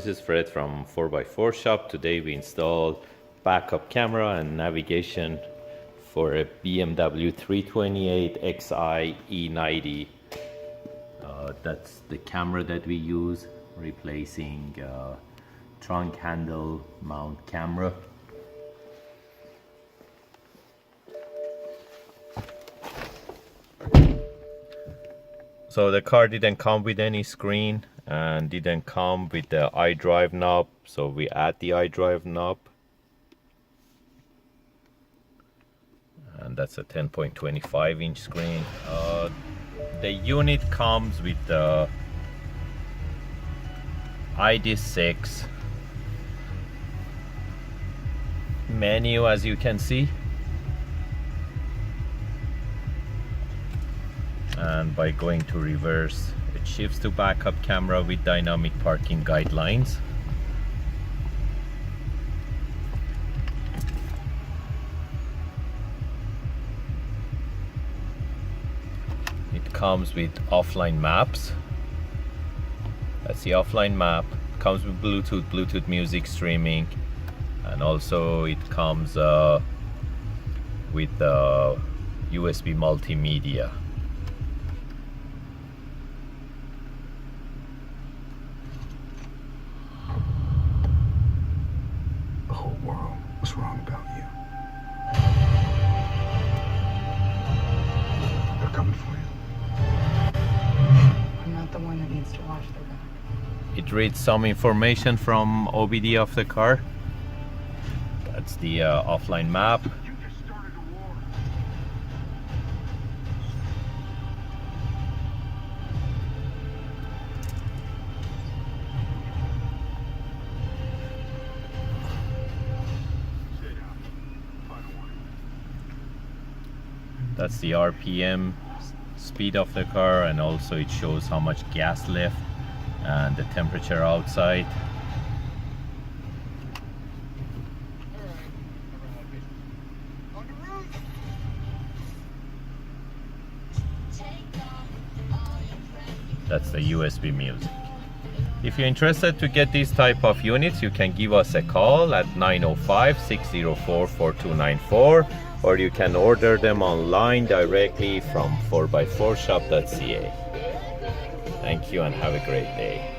this is Fred from 4x4 Shop. Today we installed backup camera and navigation for a BMW 328 Xi E90. That's the camera that we use, replacing trunk handle mount camera. So the car didn't come with any screen and didn't come with the Idrive knob, so we add the Idrive knob, and that's a 10.25 inch screen. The unit comes with the ID6 menu, as you can see, and by going to reverse it shifts to backup camera with dynamic parking guidelines. It comes with offline maps. That's the offline map. It comes with Bluetooth music streaming, and also it comes with USB multimedia. The whole world was wrong about you. They're coming for you. I'm not the one that needs to watch their back. It reads some information from OBD of the car. That's the offline map. That's the RPM speed of the car, and also it shows how much gas left and the temperature outside. That's the USB music. If you're interested to get these type of units, you can give us a call at 905-604-4294, or you can order them online directly from 4x4shop.ca. Thank you and have a great day.